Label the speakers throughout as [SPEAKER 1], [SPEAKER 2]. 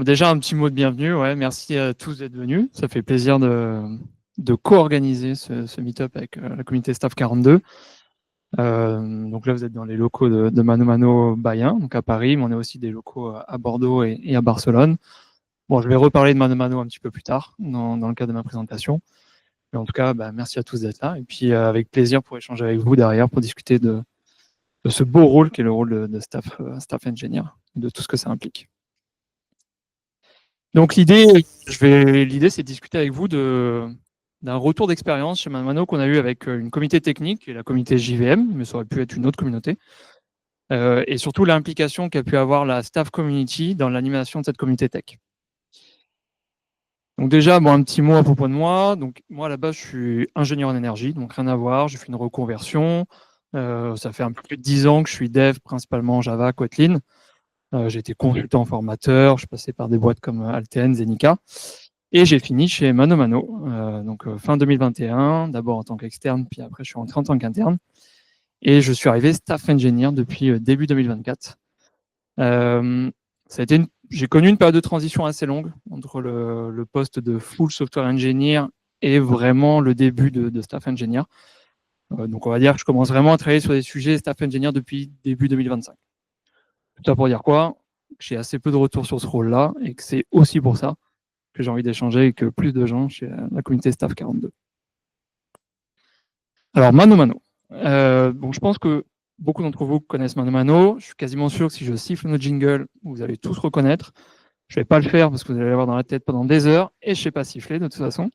[SPEAKER 1] Bon, déjà, un petit mot de bienvenue. Ouais, merci à tous d'être venus. Ça fait plaisir de co-organiser ce meet-up avec la communauté Staff 42. Donc là, vous êtes dans les locaux de Mano Mano by 1, donc à Paris, mais on a aussi des locaux à Bordeaux et à Barcelone. Bon, je vais reparler de Mano Mano un petit peu plus tard, dans le cadre de ma présentation. Mais en tout cas, merci à tous d'être là. Et puis, avec plaisir pour échanger avec vous derrière, pour discuter de ce beau rôle qui est le rôle de staff engineer, de tout ce que ça implique. Donc l'idée, c'est de discuter avec vous d'un retour d'expérience chez Mano Mano qu'on a eu avec une communauté technique et la communauté JVM, mais ça aurait pu être une autre communauté, et surtout l'implication qu'a pu avoir la staff community dans l'animation de cette communauté tech. Donc déjà, un petit mot à propos de moi. Donc moi à la base, je suis ingénieur en énergie, donc rien à voir. J'ai fait une reconversion. Ça fait un peu plus de 10 ans que je suis dev, principalement Java, Kotlin. J'ai été consultant formateur, je passais par des boîtes comme Alten, Zenica, et j'ai fini chez Mano Mano, donc fin 2021, d'abord en tant qu'externe, puis après je suis rentré en tant qu'interne, et je suis arrivé staff engineer depuis début 2024. J'ai connu une période de transition assez longue entre le poste de full software engineer et vraiment le début de staff engineer. Donc on va dire que je commence vraiment à travailler sur des sujets staff engineer depuis début 2025. Tout ça pour dire quoi? J'ai assez peu de retours sur ce rôle-là et que c'est aussi pour ça que j'ai envie d'échanger avec plus de gens chez la communauté Staff 42. Alors, Mano Mano. Je pense que beaucoup d'entre vous connaissent Mano Mano. Je suis quasiment sûr que si je siffle nos jingles, vous allez tous reconnaître. Je ne vais pas le faire parce que vous allez l'avoir dans la tête pendant des heures et je ne sais pas siffler de toute façon.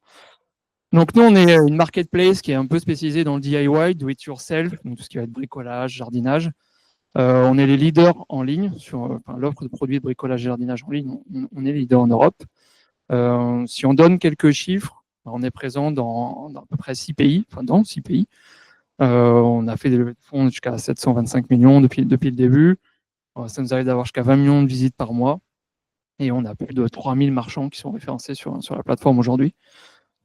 [SPEAKER 1] Donc nous, on est une marketplace qui est un peu spécialisée dans le DIY, do it yourself, donc tout ce qui va être bricolage, jardinage. On est les leaders en ligne sur l'offre de produits de bricolage et jardinage en ligne. On est leader en Europe. Si on donne quelques chiffres, on est présent dans à peu près 6 pays, dans 6 pays. On a fait des levées de fonds jusqu'à 725 millions depuis le début. Ça nous arrive d'avoir jusqu'à 20 millions de visites par mois. Et on a plus de 3000 marchands qui sont référencés sur la plateforme aujourd'hui.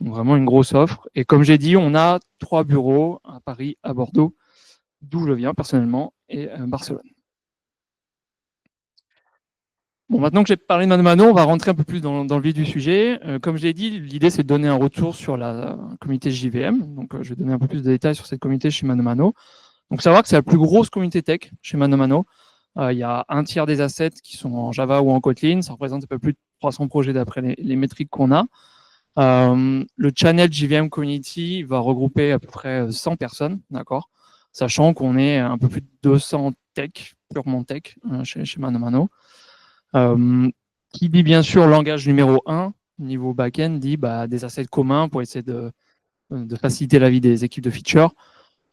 [SPEAKER 1] Donc vraiment une grosse offre. Et comme j'ai dit, on a 3 bureaux à Paris, à Bordeaux, d'où je viens personnellement, et à Barcelone. Bon, maintenant que j'ai parlé de Mano Mano, on va rentrer un peu plus dans le vif du sujet. Comme je l'ai dit, l'idée c'est de donner un retour sur la communauté JVM. Donc je vais donner un peu plus de détails sur cette communauté chez Mano Mano. Donc savoir que c'est la plus grosse communauté tech chez Mano Mano. Il y a un tiers des assets qui sont en Java ou en Kotlin. Ça représente un peu plus de 300 projets d'après les métriques qu'on a. Le channel JVM Community va regrouper à peu près 100 personnes, d'accord, sachant qu'on est un peu plus de 200 tech, purement tech, chez Mano Mano. Qui dit bien sûr langage numéro 1, niveau back-end, dit des assets communs pour essayer de faciliter la vie des équipes de feature.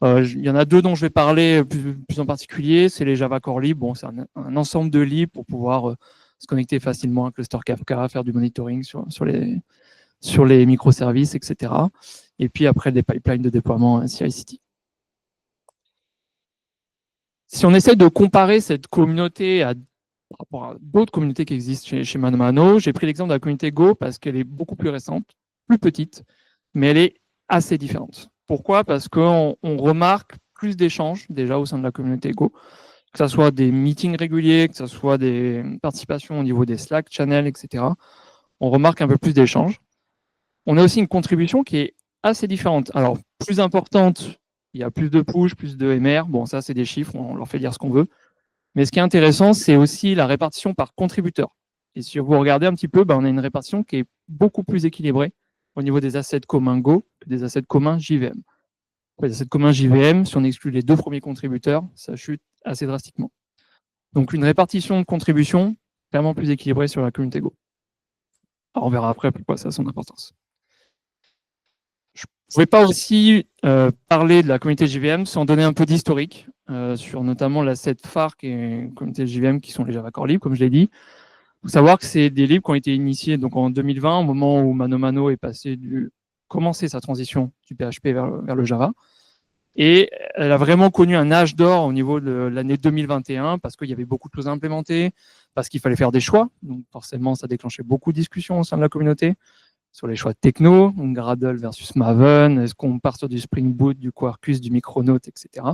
[SPEAKER 1] Il y en a deux dont je vais parler plus en particulier, c'est les Java Core Lib. Bon, c'est un ensemble de libs pour pouvoir se connecter facilement à un cluster Kafka, faire du monitoring sur les microservices, etc. Et puis après, des pipelines de déploiement CI/CD. Si on essaie de comparer cette communauté par rapport à d'autres communautés qui existent chez Mano Mano, j'ai pris l'exemple de la communauté Go parce qu'elle est beaucoup plus récente, plus petite, mais elle est assez différente. Pourquoi? Parce qu'on remarque plus d'échanges déjà au sein de la communauté Go, que ce soit des meetings réguliers, que ce soit des participations au niveau des Slack, channels, etc. On remarque un peu plus d'échanges. On a aussi une contribution qui est assez différente. Alors, plus importante, il y a plus de push, plus de MR. Bon, ça, c'est des chiffres, on leur fait dire ce qu'on veut. Mais ce qui est intéressant, c'est aussi la répartition par contributeur. Et si vous regardez un petit peu, on a une répartition qui est beaucoup plus équilibrée au niveau des assets communs Go que des assets communs JVM. Les assets communs JVM, si on exclut les deux premiers contributeurs, ça chute assez drastiquement. Donc une répartition de contribution clairement plus équilibrée sur la communauté Go. Alors on verra après pourquoi ça a son importance. Je ne pouvais pas aussi parler de la communauté JVM sans donner un peu d'historique sur notamment l'asset phare qui est une communauté JVM qui sont les Java Core Libs, comme je l'ai dit. Il faut savoir que c'est des libres qui ont été initiés donc en 2020, au moment où Mano Mano est commencé sa transition du PHP vers le Java. Et elle a vraiment connu un âge d'or au niveau de l'année 2021 parce qu'il y avait beaucoup de choses à implémenter, parce qu'il fallait faire des choix. Donc forcément, ça déclenchait beaucoup de discussions au sein de la communauté sur les choix techno, Gradle versus Maven, est-ce qu'on part sur du Spring Boot, du Quarkus, du Micronaut, etc.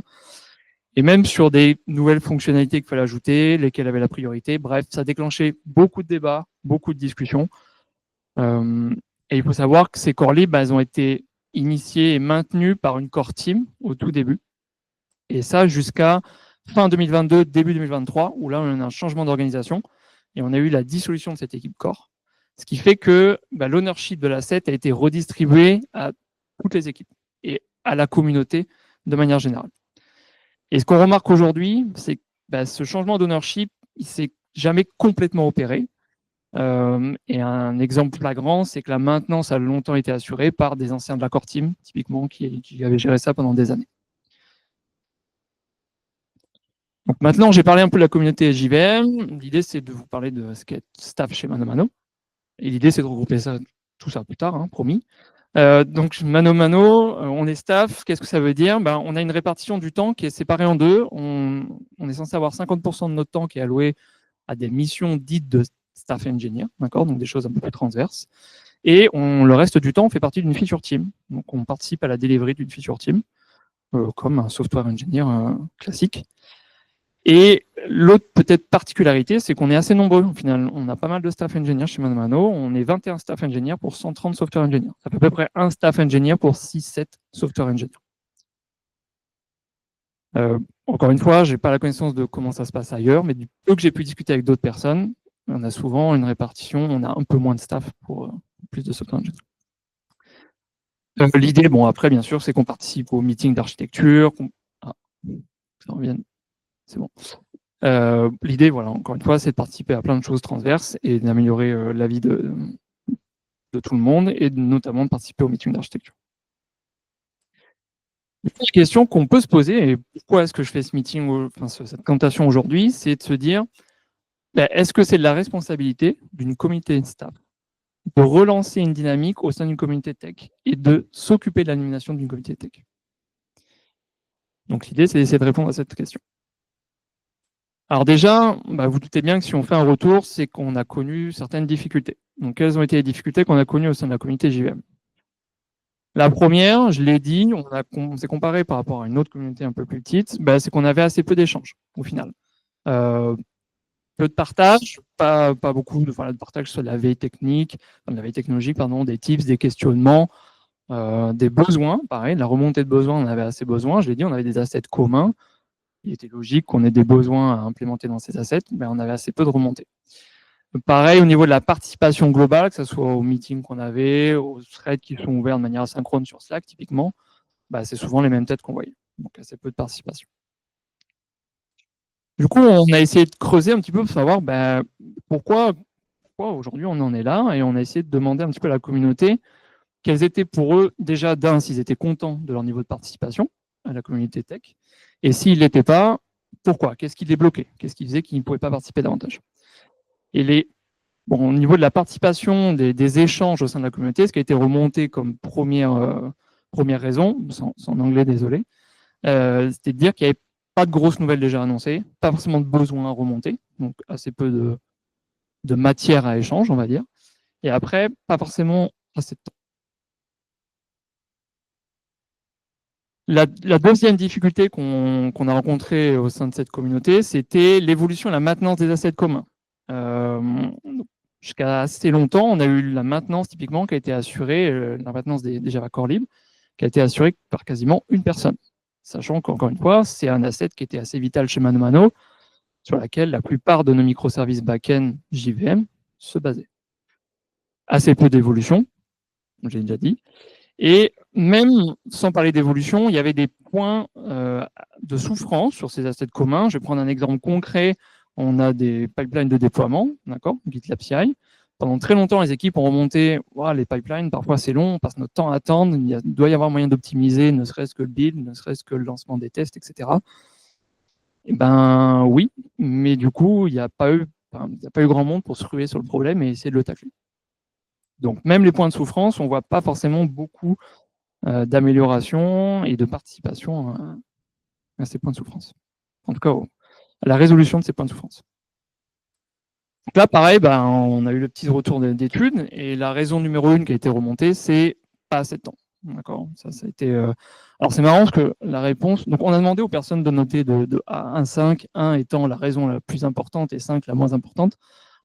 [SPEAKER 1] et même sur des nouvelles fonctionnalités qu'il fallait ajouter, lesquelles avaient la priorité. Bref, ça a déclenché beaucoup de débats, beaucoup de discussions. Et il faut savoir que ces corps libres, elles ont été initiées et maintenues par une core team au tout début. Et ça jusqu'à fin 2022, début 2023, où là, on a eu un changement d'organisation et on a eu la dissolution de cette équipe core. Ce qui fait que l'ownership de l'asset a été redistribué à toutes les équipes et à la communauté de manière générale. Et ce qu'on remarque aujourd'hui, c'est que ce changement d'ownership, il ne s'est jamais complètement opéré. Et un exemple flagrant, c'est que la maintenance a longtemps été assurée par des anciens de la core team, typiquement, qui avaient géré ça pendant des années. Donc maintenant, j'ai parlé un peu de la communauté JVM. L'idée, c'est de vous parler de ce qu'est staff chez ManoMano. Et l'idée, c'est de regrouper tout ça plus tard, promis. Donc ManoMano, on est staff. Qu'est-ce que ça veut dire? On a une répartition du temps qui est séparée en deux. On est censé avoir 50% de notre temps qui est alloué à des missions dites de staff engineer, d'accord, donc des choses un peu plus transverses. Et le reste du temps, on fait partie d'une feature team. Donc on participe à la delivery d'une feature team, comme un software engineer classique. Et l'autre peut-être particularité, c'est qu'on est assez nombreux au final. On a pas mal de staff engineers chez ManoMano. On est 21 staff engineers pour 130 software engineers. Ça fait à peu près un staff engineer pour 6-7 software engineers. Encore une fois, je n'ai pas la connaissance de comment ça se passe ailleurs, mais du peu que j'ai pu discuter avec d'autres personnes, on a souvent une répartition, on a un peu moins de staff pour plus de software engineers. L'idée, après, bien sûr, c'est qu'on participe aux meetings d'architecture. Ça revient. C'est bon. L'idée, voilà, encore une fois, c'est de participer à plein de choses transverses et d'améliorer la vie de tout le monde et notamment de participer aux meetings d'architecture. Une question qu'on peut se poser, et pourquoi est-ce que je fais ce meeting, cette présentation aujourd'hui, c'est de se dire, est-ce que c'est de la responsabilité d'une communauté staff de relancer une dynamique au sein d'une communauté tech et de s'occuper de l'animation d'une communauté tech? Donc l'idée, c'est d'essayer de répondre à cette question. Alors déjà, vous doutez bien que si on fait un retour, c'est qu'on a connu certaines difficultés. Donc quelles ont été les difficultés qu'on a connues au sein de la communauté JVM? La première, je l'ai dit, on s'est comparé par rapport à une autre communauté un peu plus petite, c'est qu'on avait assez peu d'échanges au final. Peu de partage, pas beaucoup de partage sur la veille technique, de la veille technologique, des tips, des questionnements, des besoins, pareil, la remontée de besoins, on avait assez besoin. Je l'ai dit, on avait des assets communs. Il était logique qu'on ait des besoins à implémenter dans ces assets, mais on avait assez peu de remontées. Pareil au niveau de la participation globale, que ce soit aux meetings qu'on avait, aux threads qui sont ouverts de manière asynchrone sur Slack, typiquement, c'est souvent les mêmes têtes qu'on voyait. Donc assez peu de participation. Du coup, on a essayé de creuser un petit peu pour savoir pourquoi aujourd'hui on en est là, et on a essayé de demander un petit peu à la communauté quels étaient pour eux, déjà s'ils étaient contents de leur niveau de participation à la communauté tech, et s'ils ne l'étaient pas, pourquoi? Qu'est-ce qui les bloquait? Qu'est-ce qui faisait qu'ils ne pouvaient pas participer davantage? Et au niveau de la participation, des échanges au sein de la communauté, ce qui a été remonté comme première raison, sans anglais, désolé, c'était de dire qu'il n'y avait pas de grosses nouvelles déjà annoncées, pas forcément de besoins à remonter, donc assez peu de matière à échange, on va dire. Et après, pas forcément assez de temps. La deuxième difficulté qu'on a rencontrée au sein de cette communauté, c'était l'évolution et la maintenance des assets communs. Jusqu'à assez longtemps, on a eu la maintenance typiquement qui a été assurée, la maintenance des Java Core Lib, qui a été assurée par quasiment une personne. Sachant qu'encore une fois, c'est un asset qui était assez vital chez ManoMano, sur laquelle la plupart de nos microservices back-end JVM se basaient. Assez peu d'évolution, j'ai déjà dit. Et même sans parler d'évolution, il y avait des points de souffrance sur ces assets communs. Je vais prendre un exemple concret. On a des pipelines de déploiement, d'accord, GitLab CI. Pendant très longtemps, les équipes ont remonté les pipelines, parfois c'est long, on passe notre temps à attendre, il doit y avoir moyen d'optimiser, ne serait-ce que le build, ne serait-ce que le lancement des tests, etc. Oui, mais du coup, il n'y a pas eu grand monde pour se ruer sur le problème et essayer de le tacler. Donc même les points de souffrance, on ne voit pas forcément beaucoup d'amélioration et de participation à ces points de souffrance. En tout cas, à la résolution de ces points de souffrance. Donc là, pareil, on a eu le petit retour d'études, et la raison numéro 1 qui a été remontée, c'est pas assez de temps. D'accord. Ça a été. Alors c'est marrant parce que la réponse. Donc on a demandé aux personnes de noter de A à 5, 1 étant la raison la plus importante et 5 la moins importante.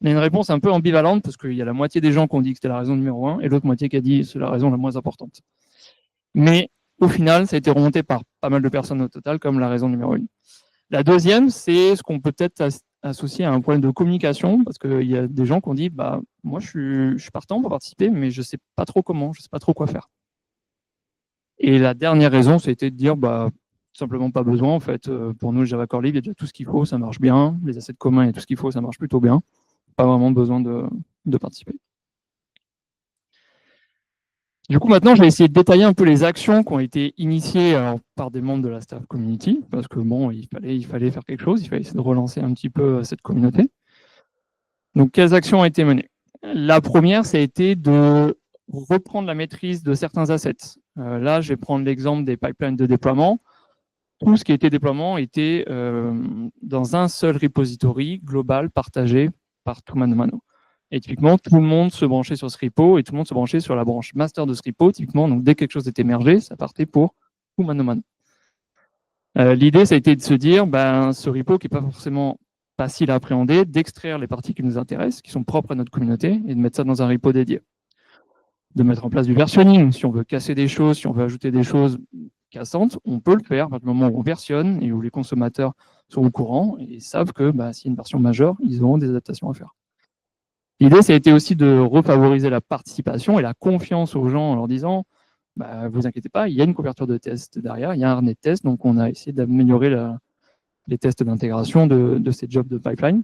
[SPEAKER 1] On a une réponse un peu ambivalente parce qu'il y a la moitié des gens qui ont dit que c'était la raison numéro 1 et l'autre moitié qui a dit que c'est la raison la moins importante. Mais au final, ça a été remonté par pas mal de personnes au total comme la raison numéro 1. La deuxième, c'est ce qu'on peut peut-être associer à un problème de communication, parce qu'il y a des gens qui ont dit bah, moi, je suis partant pour participer, mais je ne sais pas trop comment, je ne sais pas trop quoi faire. Et la dernière raison, c'était de dire bah, simplement pas besoin. En fait, pour nous, le Java Core Lib, il y a déjà tout ce qu'il faut, ça marche bien. Les assets communs, il y a tout ce qu'il faut, ça marche plutôt bien. Pas vraiment besoin de participer. Du coup, maintenant, je vais essayer de détailler un peu les actions qui ont été initiées par des membres de la staff community, parce que bon, il fallait faire quelque chose, il fallait essayer de relancer un petit peu cette communauté. Donc, quelles actions ont été menées? La première, ça a été de reprendre la maîtrise de certains assets. Là, je vais prendre l'exemple des pipelines de déploiement. Tout ce qui était déploiement était dans un seul repository global partagé par tout mano mano. Et typiquement, tout le monde se branchait sur ce repo et tout le monde se branchait sur la branche master de ce repo. Typiquement, donc dès que quelque chose était émergé, ça partait pour tout mano mano. L'idée, ça a été de se dire, ben, ce repo qui n'est pas forcément facile à appréhender, d'extraire les parties qui nous intéressent, qui sont propres à notre communauté, et de mettre ça dans un repo dédié. De mettre en place du versionning. Si on veut casser des choses, si on veut ajouter des choses cassantes, on peut le faire à partir du moment où on versionne et où les consommateurs sont au courant et savent que bah, s'il y a une version majeure, ils auront des adaptations à faire. L'idée, ça a été aussi de refavoriser la participation et la confiance aux gens en leur disant bah, vous inquiétez pas, il y a une couverture de test derrière, il y a un harnais de test, donc on a essayé d'améliorer les tests d'intégration de ces jobs de pipeline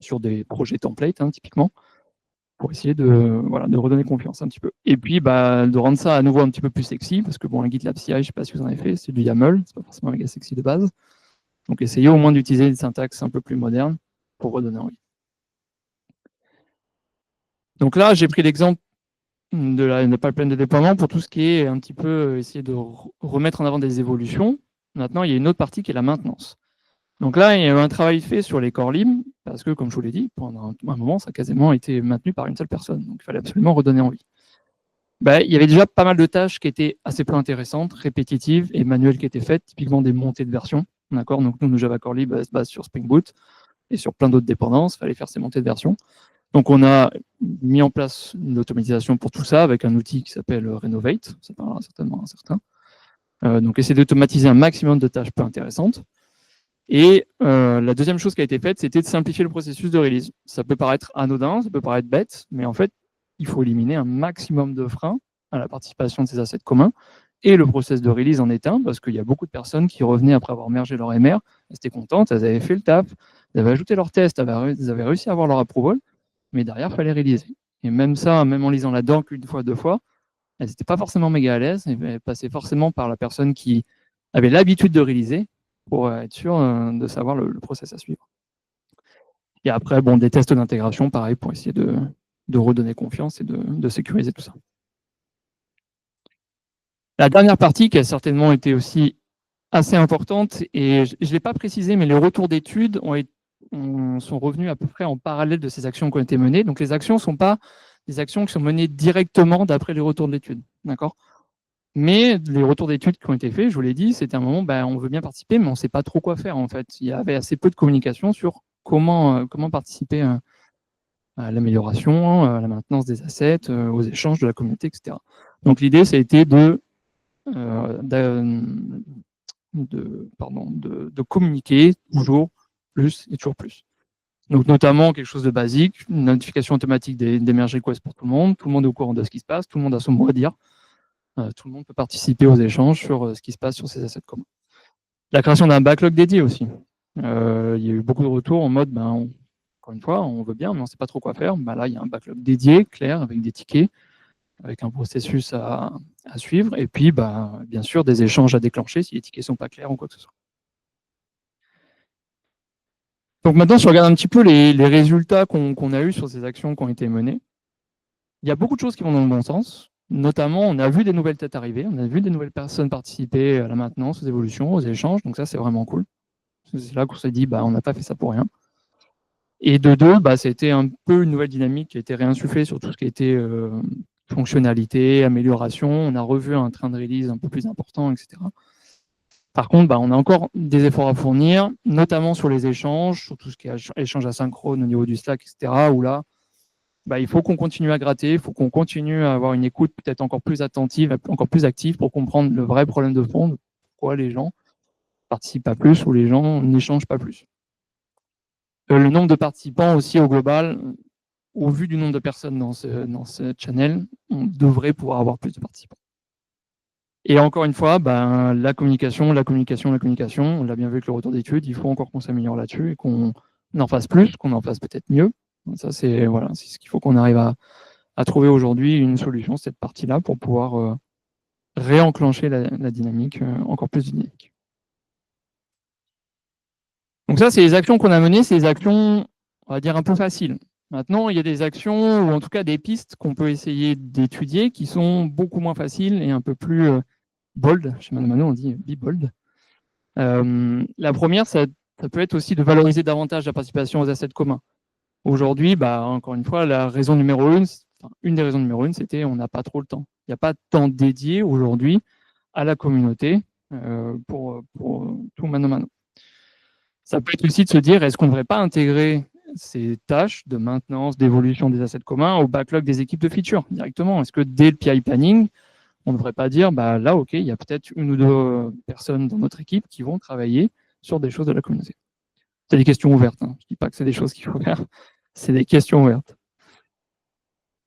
[SPEAKER 1] sur des projets templates, hein, typiquement, pour essayer de redonner confiance un petit peu. Et puis, bah, de rendre ça à nouveau un petit peu plus sexy, parce que bon, un GitLab CI, je ne sais pas si vous en avez fait, c'est du YAML, c'est pas forcément méga sexy de base. Donc, essayez au moins d'utiliser une syntaxe un peu plus moderne pour redonner envie. Donc là, j'ai pris l'exemple de la pipeline de déploiement pour tout ce qui est un petit peu essayer de remettre en avant des évolutions. Maintenant, il y a une autre partie qui est la maintenance. Donc là, il y a eu un travail fait sur les core libs, parce que, comme je vous l'ai dit, pendant un moment, ça a quasiment été maintenu par une seule personne. Donc, il fallait absolument redonner envie. Bah, il y avait déjà pas mal de tâches qui étaient assez peu intéressantes, répétitives et manuelles qui étaient faites, typiquement des montées de version. D'accord. Donc, nous, Java Core Lib se base sur Spring Boot et sur plein d'autres dépendances. Il fallait faire ces montées de version. Donc, on a mis en place une automatisation pour tout ça avec un outil qui s'appelle Renovate. Ça parlera certainement à certains. Donc, essayer d'automatiser un maximum de tâches peu intéressantes. Et la deuxième chose qui a été faite, c'était de simplifier le processus de release. Ça peut paraître anodin, ça peut paraître bête, mais en fait, il faut éliminer un maximum de freins à la participation de ces assets communs. Et le process de release en est un, parce qu'il y a beaucoup de personnes qui revenaient après avoir mergé leur MR, elles étaient contentes, elles avaient fait le taf, elles avaient ajouté leurs tests, elles avaient réussi à avoir leur approval, mais derrière, il fallait réaliser. Et même ça, même en lisant la doc une fois, deux fois, elles n'étaient pas forcément méga à l'aise, elles passaient forcément par la personne qui avait l'habitude de réaliser pour être sûr de savoir le process à suivre. Et après, bon, des tests d'intégration, pareil, pour essayer de redonner confiance et de sécuriser tout ça. La dernière partie, qui a certainement été aussi assez importante, et je ne l'ai pas précisé, mais les retours d'études sont revenus à peu près en parallèle de ces actions qui ont été menées. Donc les actions ne sont pas des actions qui sont menées directement d'après les retours de l'étude. D'accord ? Mais les retours d'études qui ont été faits, je vous l'ai dit, c'était un moment, on veut bien participer, mais on ne sait pas trop quoi faire en fait. Il y avait assez peu de communication sur comment participer à l'amélioration, à la maintenance des assets, aux échanges de la communauté, etc. Donc l'idée, ça a été de communiquer toujours plus et toujours plus. Donc notamment quelque chose de basique, une notification automatique des merge requests pour tout le monde est au courant de ce qui se passe, tout le monde a son mot à dire. Tout le monde peut participer aux échanges sur ce qui se passe sur ces assets communs. La création d'un backlog dédié aussi. Il y a eu beaucoup de retours en mode, encore une fois, on veut bien, mais on ne sait pas trop quoi faire. Là, il y a un backlog dédié, clair, avec des tickets, avec un processus à suivre, et puis, bien sûr, des échanges à déclencher si les tickets ne sont pas clairs ou quoi que ce soit. Donc maintenant, si on regarde un petit peu les résultats qu'on a eus sur ces actions qui ont été menées, il y a beaucoup de choses qui vont dans le bon sens. Notamment, on a vu des nouvelles têtes arriver, on a vu des nouvelles personnes participer à la maintenance, aux évolutions, aux échanges, donc ça, c'est vraiment cool. C'est là qu'on s'est dit, on n'a pas fait ça pour rien. Et de deux, c'était un peu une nouvelle dynamique qui a été réinsufflée sur tout ce qui a été fonctionnalités, améliorations. On a revu un train de release un peu plus important, etc. Par contre, on a encore des efforts à fournir, notamment sur les échanges, sur tout ce qui est échange asynchrone au niveau du Slack, etc. Où là, il faut qu'on continue à gratter, il faut qu'on continue à avoir une écoute peut-être encore plus attentive, encore plus active pour comprendre le vrai problème de fond, pourquoi les gens participent pas plus ou les gens n'échangent pas plus. Le nombre de participants aussi au global, au vu du nombre de personnes dans ce channel, on devrait pouvoir avoir plus de participants. Et encore une fois, la communication, on l'a bien vu avec le retour d'études, il faut encore qu'on s'améliore là-dessus et qu'on en fasse plus, qu'on en fasse peut-être mieux. Ça, c'est ce qu'il faut qu'on arrive à trouver aujourd'hui une solution, cette partie-là, pour pouvoir réenclencher la dynamique, encore plus dynamique. Donc ça, c'est les actions qu'on a menées, c'est des actions, on va dire, un peu faciles. Maintenant, il y a des actions, ou en tout cas des pistes qu'on peut essayer d'étudier, qui sont beaucoup moins faciles et un peu plus bold. Chez Mano Mano, on dit be bold. La première, ça peut être aussi de valoriser davantage la participation aux assets communs. Aujourd'hui, encore une fois, une des raisons numéro une, c'était on n'a pas trop le temps. Il n'y a pas de temps dédié aujourd'hui à la communauté pour tout Mano Mano. Ça peut être aussi de se dire, est-ce qu'on ne devrait pas intégrer ces tâches de maintenance, d'évolution des assets communs au backlog des équipes de feature directement? Est-ce que dès le PI planning, on ne devrait pas dire, là, OK, il y a peut-être une ou deux personnes dans notre équipe qui vont travailler sur des choses de la communauté. C'est des questions ouvertes. Je ne dis pas que c'est des choses qu'il faut faire. C'est des questions ouvertes.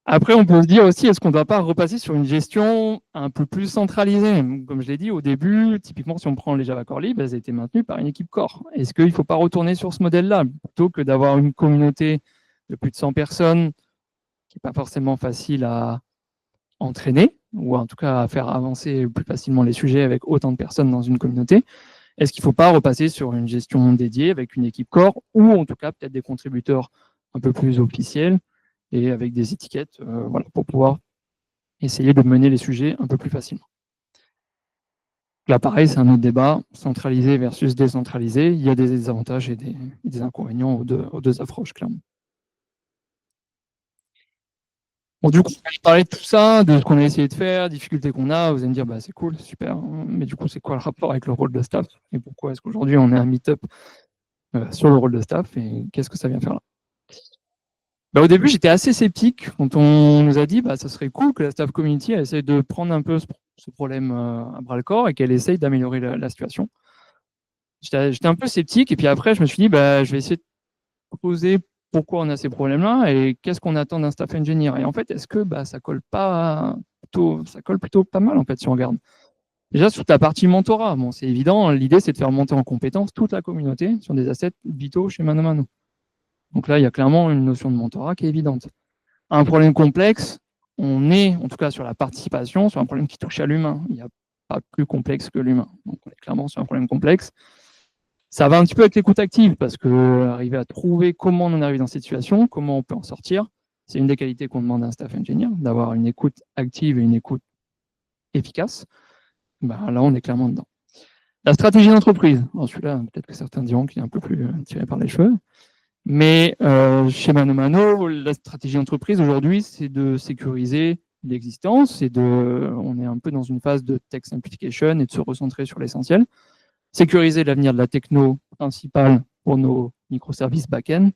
[SPEAKER 1] Après, on peut se dire aussi, est-ce qu'on ne doit pas repasser sur une gestion un peu plus centralisée? Comme je l'ai dit au début, typiquement, si on prend les Java Core Lib, elles étaient maintenues par une équipe core. Est-ce qu'il ne faut pas retourner sur ce modèle-là, plutôt que d'avoir une communauté de plus de 100 personnes, qui n'est pas forcément facile à entraîner, ou en tout cas à faire avancer plus facilement les sujets avec autant de personnes dans une communauté? Est-ce qu'il ne faut pas repasser sur une gestion dédiée avec une équipe core, ou en tout cas peut-être des contributeurs un peu plus officiels, et avec des étiquettes pour pouvoir essayer de mener les sujets un peu plus facilement. Là, pareil, c'est un autre débat, centralisé versus décentralisé. Il y a des avantages et des inconvénients aux deux approches, clairement. Bon, du coup, on va parler de tout ça, de ce qu'on a essayé de faire, difficultés qu'on a. Vous allez me dire, c'est cool, c'est super, mais du coup, c'est quoi le rapport avec le rôle de staff? Et pourquoi est-ce qu'aujourd'hui, on est un meet-up sur le rôle de staff? Et qu'est-ce que ça vient faire là? Au début, j'étais assez sceptique quand on nous a dit ça serait cool que la staff community essaye de prendre un peu ce problème à bras-le-corps et qu'elle essaye d'améliorer la situation. J'étais un peu sceptique et puis après, je me suis dit, je vais essayer de poser pourquoi on a ces problèmes-là et qu'est-ce qu'on attend d'un staff engineer. Et en fait, est-ce que ça colle plutôt pas mal en fait si on regarde. Déjà, sur la partie mentorat, c'est évident, l'idée c'est de faire monter en compétence toute la communauté sur des assets vitaux chez Mano Mano. Donc là, il y a clairement une notion de mentorat qui est évidente. Un problème complexe, on est, en tout cas sur la participation, sur un problème qui touche à l'humain. Il n'y a pas plus complexe que l'humain. Donc on est clairement sur un problème complexe. Ça va un petit peu avec l'écoute active, parce que arriver à trouver comment on en arrive dans cette situation, comment on peut en sortir, c'est une des qualités qu'on demande à un staff engineer, d'avoir une écoute active et une écoute efficace. Là, on est clairement dedans. La stratégie d'entreprise. Celui-là, peut-être que certains diront qu'il est un peu plus tiré par les cheveux. Mais chez Mano Mano, la stratégie d'entreprise aujourd'hui, c'est de sécuriser l'existence on est un peu dans une phase de tech simplification et de se recentrer sur l'essentiel. Sécuriser l'avenir de la techno principale pour nos microservices back-end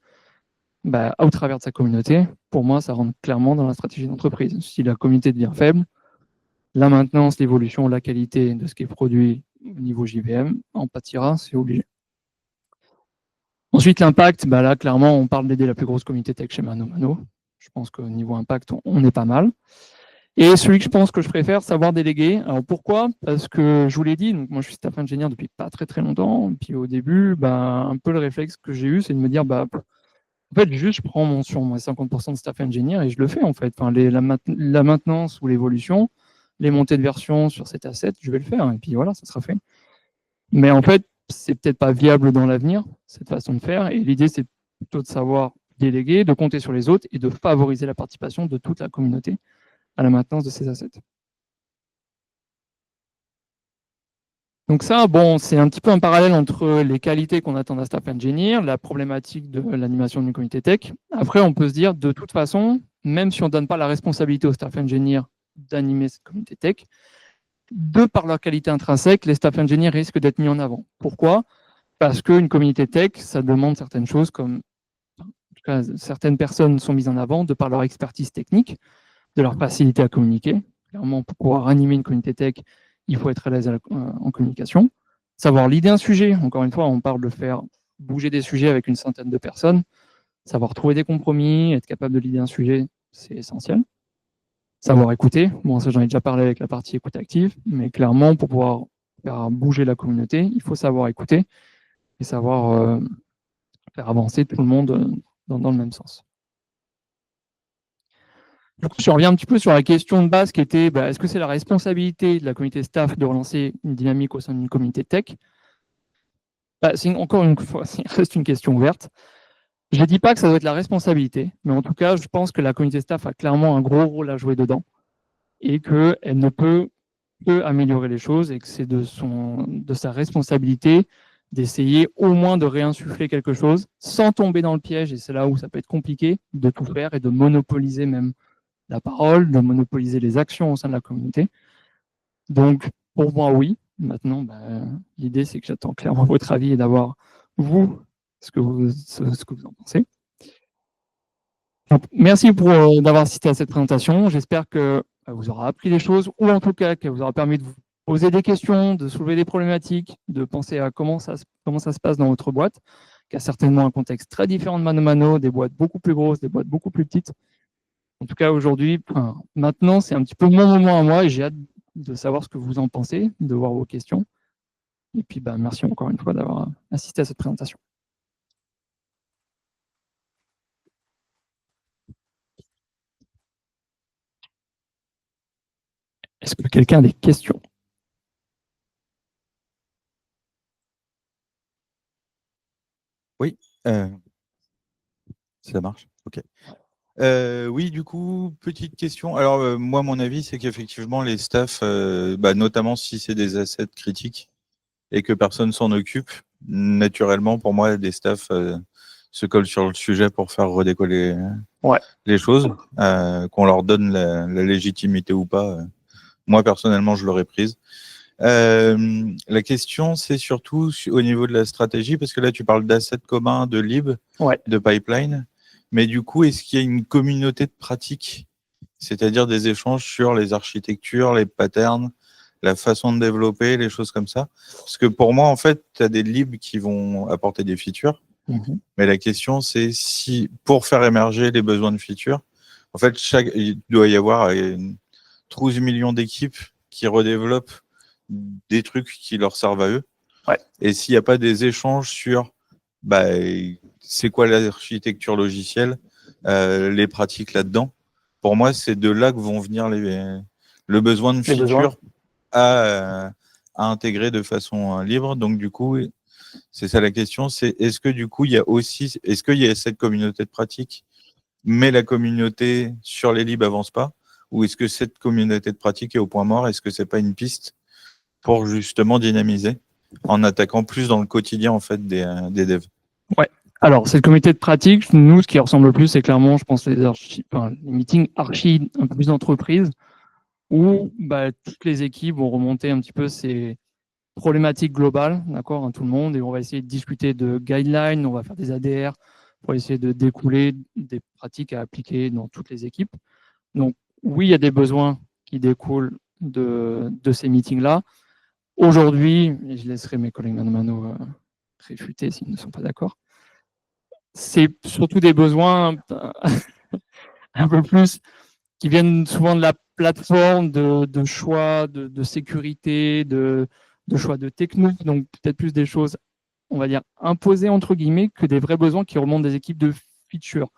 [SPEAKER 1] au travers de sa communauté. Pour moi, ça rentre clairement dans la stratégie d'entreprise. Si la communauté devient faible, la maintenance, l'évolution, la qualité de ce qui est produit au niveau JVM en pâtira, c'est obligé. Ensuite, l'impact, là, clairement, on parle d'aider la plus grosse communauté tech chez Mano Mano. Je pense qu'au niveau impact, on est pas mal. Et celui que je pense que je préfère, savoir déléguer. Alors pourquoi? Parce que je vous l'ai dit, donc moi je suis staff ingénieur depuis pas très très longtemps. Et puis au début, un peu le réflexe que j'ai eu, c'est de me dire, en fait, juste je prends sur mes 50% de staff ingénieur et je le fais en fait. La maintenance ou l'évolution, les montées de version sur cet asset, je vais le faire. Et puis voilà, ça sera fait. Mais en fait, c'est peut-être pas viable dans l'avenir, cette façon de faire. Et l'idée, c'est plutôt de savoir déléguer, de compter sur les autres et de favoriser la participation de toute la communauté à la maintenance de ces assets. Donc ça, c'est un petit peu un parallèle entre les qualités qu'on attend d'un staff engineer, la problématique de l'animation d'une communauté tech. Après, on peut se dire, de toute façon, même si on ne donne pas la responsabilité aux staff engineers d'animer cette communauté tech, de par leur qualité intrinsèque, les staff engineers risquent d'être mis en avant. Pourquoi? Parce qu'une communauté tech, ça demande certaines choses comme, en tout cas, certaines personnes sont mises en avant de par leur expertise technique, de leur facilité à communiquer. Clairement, pour pouvoir animer une communauté tech, il faut être à l'aise en communication. Savoir leader un sujet, encore une fois, on parle de faire bouger des sujets avec une centaine de personnes. Savoir trouver des compromis, être capable de leader un sujet, c'est essentiel. Savoir écouter, bon, ça j'en ai déjà parlé avec la partie écoute active, mais clairement, pour pouvoir faire bouger la communauté, il faut savoir écouter et savoir faire avancer tout le monde dans le même sens. Du coup, je reviens un petit peu sur la question de base qui était est-ce que c'est la responsabilité de la communauté staff de relancer une dynamique au sein d'une communauté tech? Encore une fois, ça reste une question ouverte. Je ne dis pas que ça doit être la responsabilité, mais en tout cas, je pense que la communauté staff a clairement un gros rôle à jouer dedans et qu'elle ne peut que améliorer les choses et que c'est de sa responsabilité d'essayer au moins de réinsuffler quelque chose sans tomber dans le piège, et c'est là où ça peut être compliqué, de tout faire et de monopoliser même la parole, de monopoliser les actions au sein de la communauté. Donc, pour moi, oui. Maintenant, l'idée, c'est que j'attends clairement votre avis et d'avoir, vous, ce que vous en pensez. Donc, merci d'avoir assisté à cette présentation. J'espère que vous aurez appris des choses, ou en tout cas que vous aura permis de vous poser des questions, de soulever des problématiques, de penser à comment ça se passe dans votre boîte, qui a certainement un contexte très différent de Mano Mano, des boîtes beaucoup plus grosses, des boîtes beaucoup plus petites. En tout cas, aujourd'hui, maintenant, c'est un petit peu mon moment à moi et j'ai hâte de savoir ce que vous en pensez, de voir vos questions. Et puis, merci encore une fois d'avoir assisté à cette présentation. Est-ce que quelqu'un a des questions?
[SPEAKER 2] Oui, ça marche. Ok. Oui, du coup, petite question. Alors, moi, mon avis, c'est qu'effectivement, les staffs, notamment si c'est des assets critiques et que personne s'en occupe, naturellement, pour moi, des staffs se collent sur le sujet pour faire redécoller les choses, qu'on leur donne la légitimité ou pas. Moi, personnellement, je l'aurais prise. La question, c'est surtout au niveau de la stratégie, parce que là, tu parles d'assets communs, de lib, de pipeline. Mais du coup, est-ce qu'il y a une communauté de pratique, c'est-à-dire des échanges sur les architectures, les patterns, la façon de développer, les choses comme ça? Parce que pour moi, en fait, tu as des libs qui vont apporter des features. Mais la question, c'est si, pour faire émerger les besoins de features, en fait, il doit y avoir 12 millions d'équipes qui redéveloppent des trucs qui leur servent à eux. Et s'il n'y a pas des échanges sur c'est quoi l'architecture logicielle, les pratiques là-dedans, pour moi, c'est de là que vont venir le besoin de features à intégrer de façon libre. Donc, du coup, c'est ça la question, c'est est-ce que du coup, est-ce qu'il y a cette communauté de pratique, mais la communauté sur les libs avance pas? Ou est-ce que cette communauté de pratique est au point mort? Est-ce que c'est pas une piste pour justement dynamiser en attaquant plus dans le quotidien en fait des devs?
[SPEAKER 1] Ouais. Alors, cette communauté de pratique, nous, ce qui ressemble le plus, c'est clairement, je pense, les meetings archi un peu plus d'entreprise, où toutes les équipes vont remonter un petit peu ces problématiques globales, d'accord, à tout le monde, et on va essayer de discuter de guidelines, on va faire des ADR pour essayer de découler des pratiques à appliquer dans toutes les équipes. Donc, oui, il y a des besoins qui découlent de ces meetings-là. Aujourd'hui, et je laisserai mes collègues mano réfuter s'ils ne sont pas d'accord, c'est surtout des besoins un peu plus qui viennent souvent de la plateforme, de choix, de sécurité, de choix de techno, donc peut-être plus des choses, on va dire, imposées entre guillemets, que des vrais besoins qui remontent des équipes de features.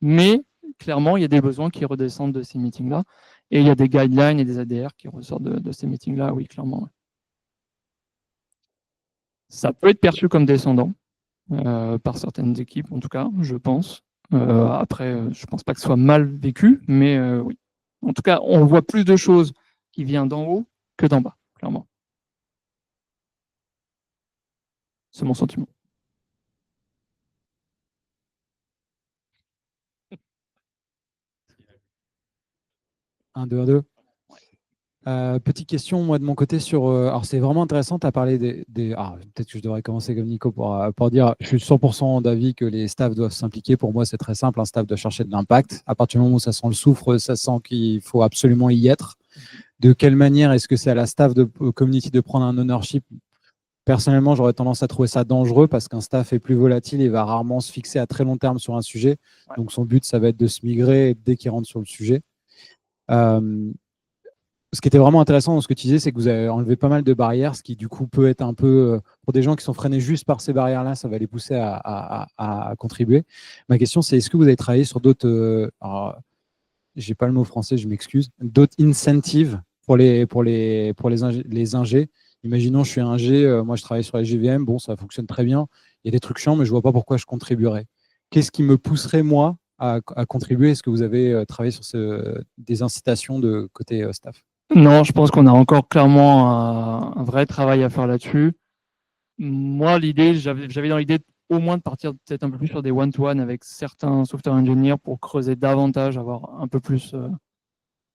[SPEAKER 1] Mais clairement, il y a des besoins qui redescendent de ces meetings-là, et il y a des guidelines et des ADR qui ressortent de ces meetings-là, oui, clairement. Ça peut être perçu comme descendant, par certaines équipes, en tout cas, je pense. Après, je ne pense pas que ce soit mal vécu, mais oui. En tout cas, on voit plus de choses qui viennent d'en haut que d'en bas, clairement. C'est mon sentiment.
[SPEAKER 3] Un, deux, un, deux. Petite question, moi, de mon côté, sur. Alors, c'est vraiment intéressant, tu as parlé peut-être que je devrais commencer comme Nico pour dire je suis 100% d'avis que les staffs doivent s'impliquer. Pour moi, c'est très simple. Un staff doit chercher de l'impact. À partir du moment où ça sent le soufre, ça sent qu'il faut absolument y être. De quelle manière est-ce que c'est à la staff de community de prendre un ownership? Personnellement, j'aurais tendance à trouver ça dangereux parce qu'un staff est plus volatile et va rarement se fixer à très long terme sur un sujet. Donc, son but, ça va être de se migrer dès qu'il rentre sur le sujet. Ce qui était vraiment intéressant dans ce que tu disais, c'est que vous avez enlevé pas mal de barrières, ce qui du coup peut être un peu, pour des gens qui sont freinés juste par ces barrières-là, ça va les pousser à contribuer. Ma question, c'est est-ce que vous avez travaillé sur d'autres, j'ai pas le mot français, je m'excuse, d'autres incentives pour les ingés. Imaginons, je suis ingé, moi je travaille sur les GVM, bon, ça fonctionne très bien, il y a des trucs chiants, mais je vois pas pourquoi je contribuerais. Qu'est-ce qui me pousserait, moi, à contribuer? Est-ce que vous avez travaillé sur des incitations de côté staff?
[SPEAKER 1] Non, je pense qu'on a encore clairement un vrai travail à faire là-dessus. Moi, j'avais dans l'idée au moins de partir peut-être un peu plus sur des one-to-one avec certains software engineers pour creuser davantage, avoir un peu plus,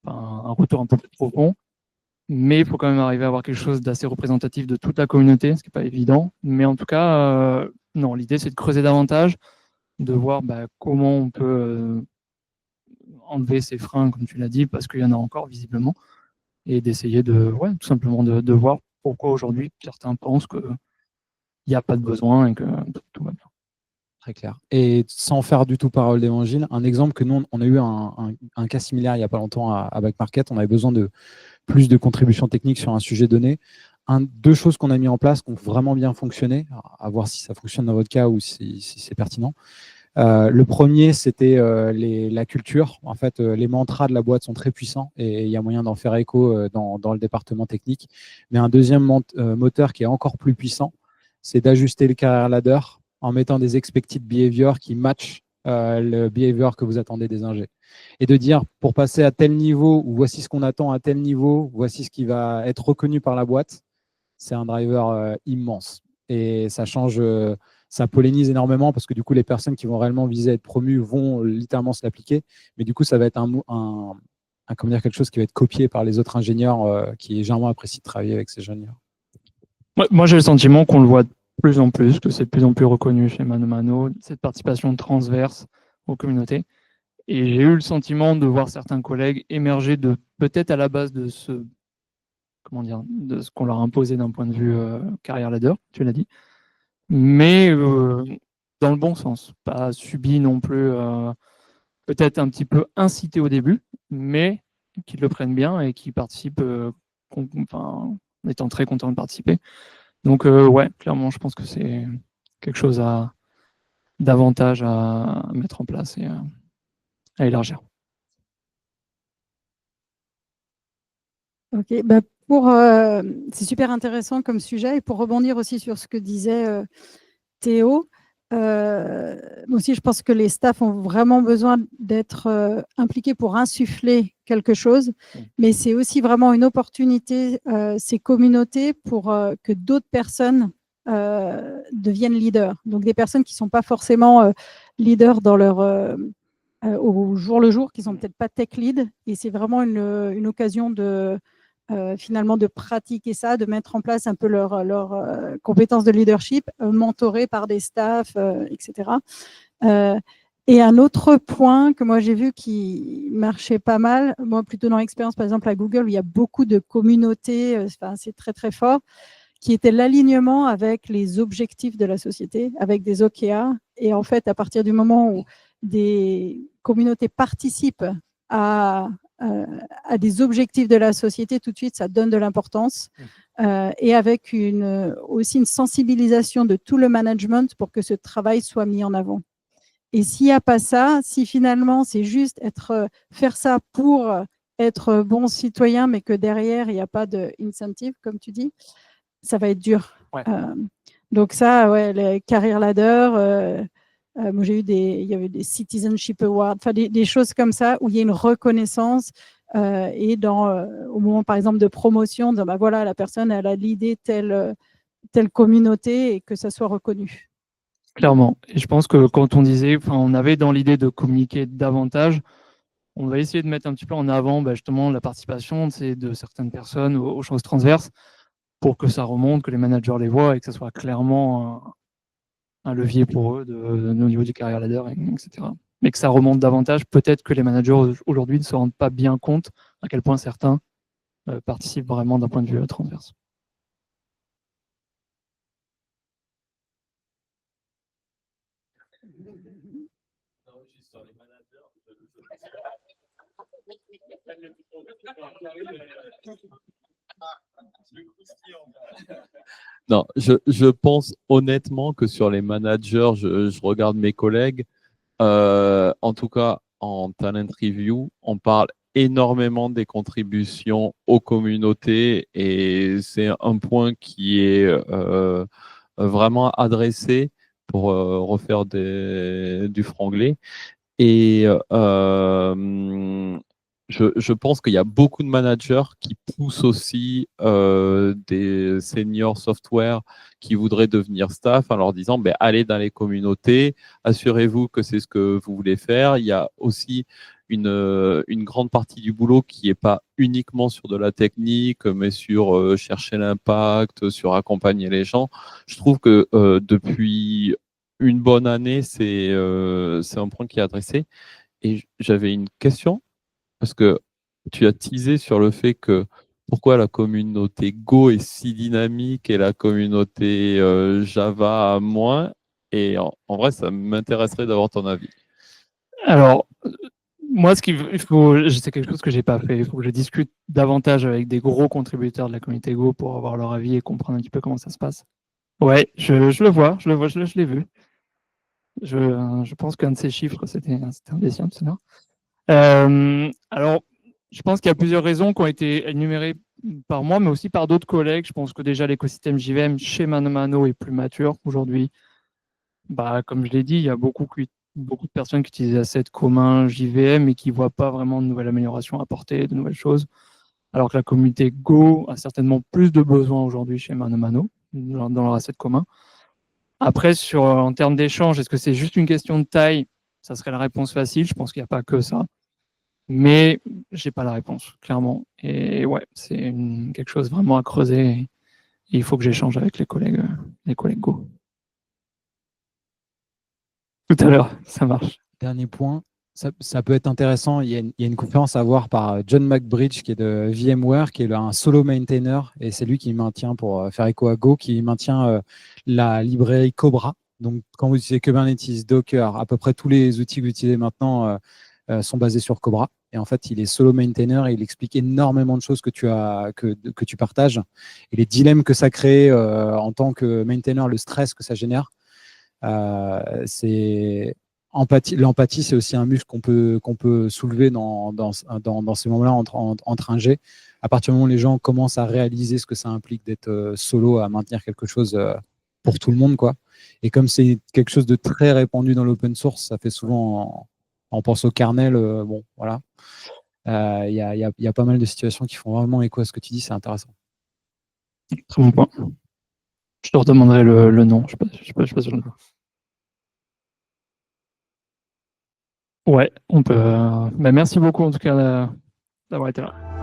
[SPEAKER 1] un retour un peu plus profond. Mais il faut quand même arriver à avoir quelque chose d'assez représentatif de toute la communauté, ce qui n'est pas évident. Mais en tout cas, non, l'idée c'est de creuser davantage, de voir comment on peut enlever ces freins, comme tu l'as dit, parce qu'il y en a encore visiblement, et d'essayer tout simplement de voir pourquoi aujourd'hui certains pensent qu'il n'y a pas de besoin et que tout va bien.
[SPEAKER 3] Très clair. Et sans faire du tout parole d'évangile, un exemple que nous, on a eu un cas similaire il n'y a pas longtemps à Back Market, on avait besoin de plus de contributions techniques sur un sujet donné. Deux choses qu'on a mis en place qui ont vraiment bien fonctionné, à voir si ça fonctionne dans votre cas ou si c'est pertinent. Le premier, c'était la culture. En fait, les mantras de la boîte sont très puissants et il y a moyen d'en faire écho dans le département technique. Mais un deuxième moteur qui est encore plus puissant, c'est d'ajuster le career ladder en mettant des expected behavior qui matchent le behavior que vous attendez des ingés. Et de dire, pour passer à tel niveau, ou voici ce qu'on attend à tel niveau, voici ce qui va être reconnu par la boîte, c'est un driver immense. Et ça change, ça pollinise énormément parce que du coup, les personnes qui vont réellement viser à être promues vont littéralement se l'appliquer. Mais du coup, ça va être comment dire, quelque chose qui va être copié par les autres ingénieurs qui généralement apprécient de travailler avec ces ingénieurs.
[SPEAKER 1] Moi, j'ai le sentiment qu'on le voit de plus en plus, que c'est de plus en plus reconnu chez ManoMano, cette participation transverse aux communautés. Et j'ai eu le sentiment de voir certains collègues émerger de peut-être à la base de ce qu'on leur a imposé d'un point de vue carrière ladder, tu l'as dit, mais dans le bon sens, pas subi non plus, peut-être un petit peu incité au début, mais qu'ils le prennent bien et qui participent en étant très contents de participer. Donc ouais, clairement, je pense que c'est quelque chose davantage à mettre en place et à élargir.
[SPEAKER 4] Ok, c'est super intéressant comme sujet. Et pour rebondir aussi sur ce que disait Théo, moi aussi, je pense que les staffs ont vraiment besoin d'être impliqués pour insuffler quelque chose. Mais c'est aussi vraiment une opportunité, ces communautés, pour que d'autres personnes deviennent leaders. Donc, des personnes qui ne sont pas forcément leaders dans leur... au jour le jour, qui ne sont peut-être pas tech lead. Et c'est vraiment une occasion finalement de pratiquer ça, de mettre en place un peu leurs compétences de leadership, mentorées par des staffs, etc. Et un autre point que moi j'ai vu qui marchait pas mal, moi plutôt dans l'expérience par exemple à Google où il y a beaucoup de communautés, c'est très très fort, qui était l'alignement avec les objectifs de la société, avec des OKR. Et en fait, à partir du moment où des communautés participent à des objectifs de la société, tout de suite, ça donne de l'importance. Et avec aussi une sensibilisation de tout le management pour que ce travail soit mis en avant. Et s'il n'y a pas ça, si finalement, c'est juste faire ça pour être bon citoyen, mais que derrière, il n'y a pas d'incentive, comme tu dis, ça va être dur.
[SPEAKER 1] Ouais.
[SPEAKER 4] Donc ça, ouais, les career ladder, moi, il y avait des citizenship awards, des choses comme ça où il y a une reconnaissance et au moment, par exemple, de promotion, de, voilà, la personne, elle a l'idée telle communauté et que ça soit reconnu.
[SPEAKER 1] Clairement. Et je pense que quand on disait, on avait dans l'idée de communiquer davantage, on va essayer de mettre un petit peu en avant justement la participation de certaines personnes aux choses transverses pour que ça remonte, que les managers les voient et que ça soit clairement un levier pour eux au niveau du career ladder, etc. Mais que ça remonte davantage, peut-être que les managers aujourd'hui ne se rendent pas bien compte à quel point certains participent vraiment d'un point de vue transverse.
[SPEAKER 5] Non, je pense honnêtement que sur les managers, je regarde mes collègues, en tout cas en talent review, on parle énormément des contributions aux communautés et c'est un point qui est vraiment adressé pour refaire du franglais. Et je pense qu'il y a beaucoup de managers qui poussent aussi des seniors software qui voudraient devenir staff en leur disant allez dans les communautés, assurez-vous que c'est ce que vous voulez faire. Il y a aussi une grande partie du boulot qui n'est pas uniquement sur de la technique, mais sur chercher l'impact, sur accompagner les gens. Je trouve que depuis une bonne année, c'est un point qui est adressé. Et j'avais une question, parce que tu as teasé sur le fait que pourquoi la communauté Go est si dynamique et la communauté Java moins. Et en vrai, ça m'intéresserait d'avoir ton avis.
[SPEAKER 1] Alors, moi, c'est quelque chose que j'ai pas fait. Il faut que je discute davantage avec des gros contributeurs de la communauté Go pour avoir leur avis et comprendre un petit peu comment ça se passe. Ouais, je le vois, je l'ai vu. Je pense qu'un de ces chiffres, c'était un des siens, c'est ça. Alors, je pense qu'il y a plusieurs raisons qui ont été énumérées par moi, mais aussi par d'autres collègues. Je pense que déjà l'écosystème JVM chez ManoMano est plus mature aujourd'hui. Comme je l'ai dit, il y a beaucoup de personnes qui utilisent Asset commun JVM et qui ne voient pas vraiment de nouvelles améliorations apportées, de nouvelles choses. Alors que la communauté Go a certainement plus de besoins aujourd'hui chez ManoMano, dans leur Asset commun. Après, en termes d'échange, est-ce que c'est juste une question de taille? Ça serait la réponse facile. Je pense qu'il n'y a pas que ça. Mais je n'ai pas la réponse, clairement. Et ouais, c'est quelque chose vraiment à creuser. Et il faut que j'échange avec les collègues Go. Tout à l'heure, ça marche.
[SPEAKER 3] Dernier point, ça peut être intéressant. Il y a une conférence à voir par John McBridge, qui est de VMware, qui est un solo maintainer, et c'est lui qui maintient, pour faire écho à Go, qui maintient la librairie Cobra. Donc, quand vous utilisez Kubernetes, Docker, à peu près tous les outils que vous utilisez maintenant sont basés sur Cobra. Et en fait, il est solo maintainer et il explique énormément de choses que tu partages et les dilemmes que ça crée en tant que maintainer, le stress que ça génère. L'empathie, c'est aussi un muscle qu'on peut soulever dans ces moments-là entre un jet. À partir du moment où les gens commencent à réaliser ce que ça implique d'être solo, à maintenir quelque chose pour tout le monde, quoi. Et comme c'est quelque chose de très répandu dans l'open source, ça fait souvent, on pense au kernel, bon, voilà. Il y a pas mal de situations qui font vraiment écho à ce que tu dis, c'est intéressant.
[SPEAKER 1] Très bon point. Je te redemanderai le nom, je ne suis pas sûr de le nom. Ouais, on peut. Merci beaucoup en tout cas d'avoir été là.